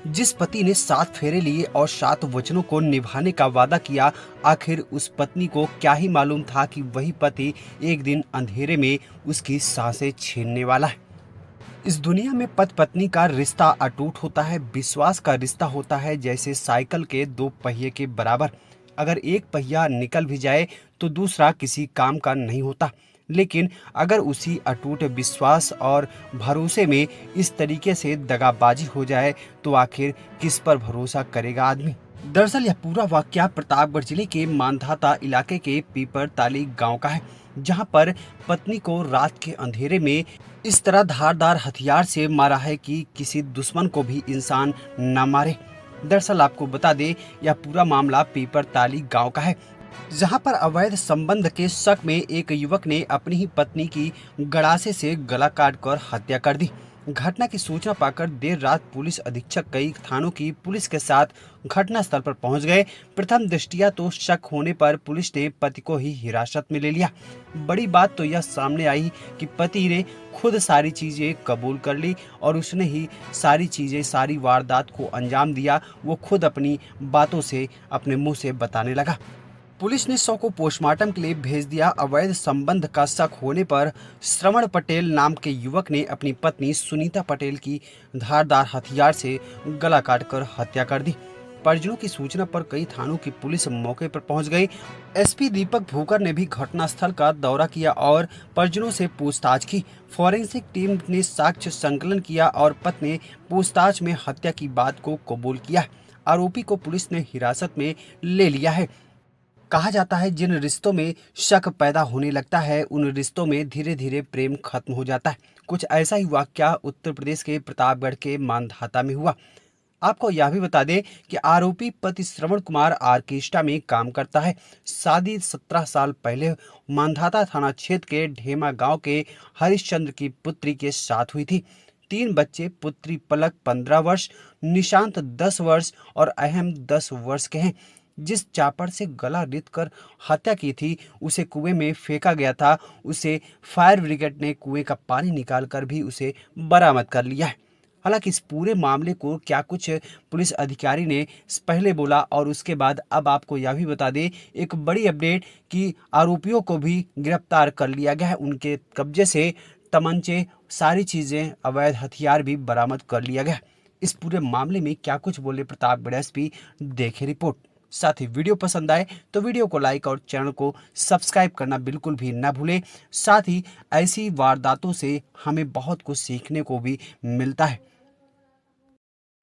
जिस पति ने 7 फेरे लिए और 7 वचनों को निभाने का वादा किया, आखिर उस पत्नी को क्या ही मालूम था कि वही पति एक दिन अंधेरे में उसकी सांसें छीनने वाला है। इस दुनिया में पति पत्नी का रिश्ता अटूट होता है, विश्वास का रिश्ता होता है, जैसे साइकिल के 2 पहिए के बराबर। अगर एक पहिया निकल भी जाए तो दूसरा किसी काम का नहीं होता। लेकिन अगर उसी अटूट विश्वास और भरोसे में इस तरीके से दगाबाजी हो जाए तो आखिर किस पर भरोसा करेगा आदमी। दरअसल यह पूरा वाकया प्रतापगढ़ जिले के मांधाता इलाके के पीपरताली गांव का है, जहां पर पत्नी को रात के अंधेरे में इस तरह धारदार हथियार से मारा है कि किसी दुश्मन को भी इंसान न मारे। दरअसल आपको बता दें, यह पूरा मामला पीपरताली गांव का है, जहां पर अवैध संबंध के शक में एक युवक ने अपनी ही पत्नी की गड़ासे से गला काटकर हत्या कर दी। घटना की सूचना पाकर देर रात पुलिस अधीक्षक कई थानों की पुलिस के साथ घटनास्थल पर पहुंच गए। प्रथम दृष्टिया तो शक होने पर पुलिस ने पति को ही हिरासत में ले लिया। बड़ी बात तो यह सामने आई कि पति ने खुद सारी चीजें कबूल कर ली और उसने ही सारी वारदात को अंजाम दिया। वो खुद अपनी बातों से अपने मुंह से बताने लगा। पुलिस ने शव को पोस्टमार्टम के लिए भेज दिया। अवैध संबंध का शक होने पर श्रवण पटेल नाम के युवक ने अपनी पत्नी सुनीता पटेल की धारदार हथियार से गला काटकर हत्या कर दी। परिजनों की सूचना पर कई थानों की पुलिस मौके पर पहुंच गई। एसपी दीपक भूकर ने भी घटनास्थल का दौरा किया और परिजनों से पूछताछ की। फॉरेंसिक टीम ने साक्ष्य संकलन किया और पत्नी ने पूछताछ में हत्या की बात को कबूल किया। आरोपी को पुलिस ने हिरासत में ले लिया है। कहा जाता है, जिन रिश्तों में शक पैदा होने लगता है उन रिश्तों में धीरे धीरे प्रेम खत्म हो जाता है। कुछ ऐसा ही वाकया उत्तर प्रदेश के प्रतापगढ़ के मांधाता में हुआ। आपको यह भी बता दें कि आरोपी पति श्रवण कुमार ऑर्केस्ट्रा में काम करता है। शादी 17 साल पहले मांधाता थाना क्षेत्र के ढेमा गांव के हरिश्चंद्र की पुत्री के साथ हुई थी। 3 बच्चे, पुत्री पलक 15 वर्ष, निशांत 10 वर्ष और अहम 10 वर्ष के हैं। जिस चापर से गला रेत कर हत्या की थी उसे कुएं में फेंका गया था। उसे फायर ब्रिगेड ने कुएं का पानी निकालकर भी उसे बरामद कर लिया है। हालांकि इस पूरे मामले को क्या कुछ पुलिस अधिकारी ने पहले बोला और उसके बाद अब आपको यह भी बता दें, एक बड़ी अपडेट कि आरोपियों को भी गिरफ्तार कर लिया गया है। उनके कब्जे से तमंचे, सारी चीजें, अवैध हथियार भी बरामद कर लिया गया। इस पूरे मामले में क्या कुछ बोले प्रतापगढ़ एसपी, देखे रिपोर्ट। साथ ही वीडियो पसंद आए तो वीडियो को लाइक और चैनल को सब्सक्राइब करना बिल्कुल भी ना भूलें। साथ ही ऐसी वारदातों से हमें बहुत कुछ सीखने को भी मिलता है।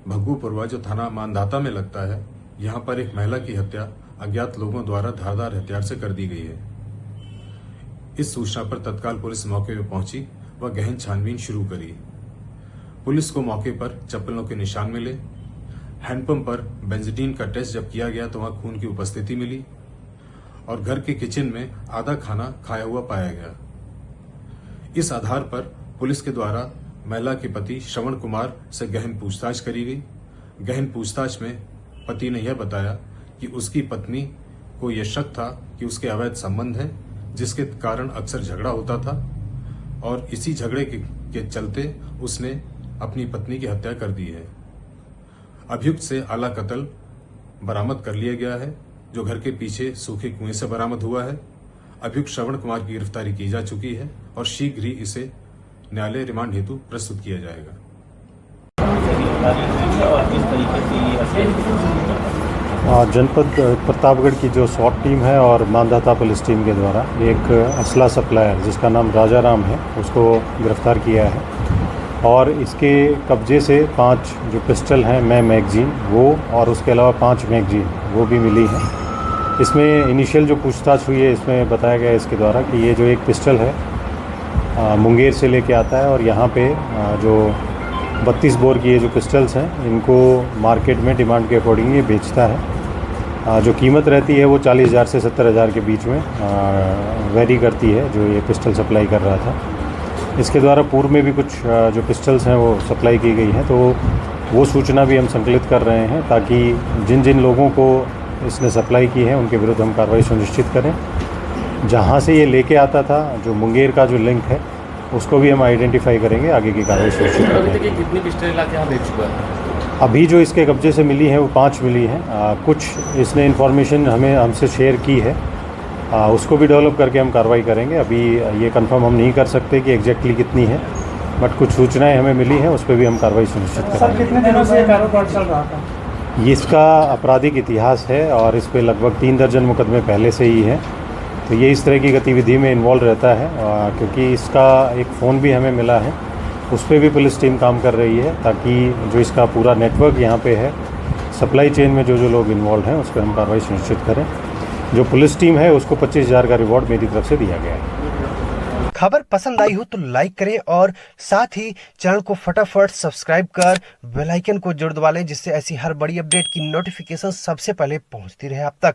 भग्गूपुरवा जो थाना मांधाता में लगता है, यहाँ पर एक महिला की हत्या अज्ञात लोगों द्वारा धारदार हथियार से कर दी गई है। इस सूचना पर तत्काल पुलिस मौके पर पहुंची व गहन छानबीन शुरू करी। पुलिस को मौके पर चप्पलों के निशान मिले। हैंडपंप पर बेंजीडीन का टेस्ट जब किया गया तो वहां खून की उपस्थिति मिली और घर के किचन में आधा खाना खाया हुआ पाया गया। इस आधार पर पुलिस के द्वारा महिला के पति श्रवण कुमार से गहन पूछताछ करी गई। गहन पूछताछ में पति ने यह बताया कि उसकी पत्नी को यह शक था कि उसके अवैध संबंध है, जिसके कारण अक्सर झगड़ा होता था और इसी झगड़े के चलते उसने अपनी पत्नी की हत्या कर दी है। अभियुक्त से आला कत्ल बरामद कर लिया गया है, जो घर के पीछे सूखे कुएं से बरामद हुआ है। अभियुक्त श्रवण कुमार की गिरफ्तारी की जा चुकी है और शीघ्र ही इसे न्यायालय रिमांड हेतु प्रस्तुत किया जाएगा। जनपद प्रतापगढ़ की जो SWAT टीम है और मांधाता पुलिस टीम के द्वारा एक असला सप्लायर जिसका नाम राजा राम है, उसको गिरफ्तार किया है और इसके कब्जे से 5 जो पिस्टल हैं मैगजीन वो और उसके अलावा 5 मैगजीन वो भी मिली हैं। इसमें इनिशियल जो पूछताछ हुई है, इसमें बताया गया इसके द्वारा कि ये जो एक पिस्टल है मुंगेर से लेके आता है और यहाँ पे जो 32 बोर की ये जो पिस्टल्स हैं इनको मार्केट में डिमांड के अकॉर्डिंग ये बेचता है। जो कीमत रहती है वो 40,000 से 70,000 के बीच में वेरी करती है, जो ये पिस्टल सप्लाई कर रहा था। इसके द्वारा पूर्व में भी कुछ जो पिस्टल्स हैं वो सप्लाई की गई हैं, तो वो सूचना भी हम संकलित कर रहे हैं ताकि जिन जिन लोगों को इसने सप्लाई की है उनके विरुद्ध हम कार्रवाई सुनिश्चित करें। जहाँ से ये लेके आता था, जो मुंगेर का जो लिंक है, उसको भी हम आइडेंटिफाई करेंगे, आगे की कार्रवाई सुनिश्चित करेंगे। कितनी पिस्टल लाके यहाँ बेच चुका है? अभी जो इसके कब्जे से मिली है वो 5 मिली हैं। कुछ इसने इन्फॉर्मेशन हमसे शेयर की है, उसको भी डेवलप करके हम कार्रवाई करेंगे। अभी ये कंफर्म हम नहीं कर सकते कि एग्जैक्टली कितनी है, बट कुछ सूचनाएं हमें मिली हैं, उस पर भी हम कार्रवाई सुनिश्चित करेंगे। सर कितने दिनों से ये कारोबार चल रहा था? ये इसका आपराधिक इतिहास है और इस पे लगभग 3 दर्जन मुकदमे पहले से ही हैं। तो ये इस तरह की गतिविधि में इन्वॉल्व रहता है, क्योंकि इसका एक फ़ोन भी हमें मिला है, उस पर भी पुलिस टीम काम कर रही है, ताकि जो इसका पूरा नेटवर्क यहाँ पे है, सप्लाई चेन में जो लोग इन्वॉल्व हैं उस पर हम कार्रवाई सुनिश्चित करें। जो पुलिस टीम है उसको 25,000 का रिवॉर्ड मेरी तरफ से दिया गया है। खबर पसंद आई हो तो लाइक करें और साथ ही चैनल को फटाफट सब्सक्राइब कर बेल आइकन को जरूर दबा लें, जिससे ऐसी हर बड़ी अपडेट की नोटिफिकेशन सबसे पहले पहुंचती रहे आप तक।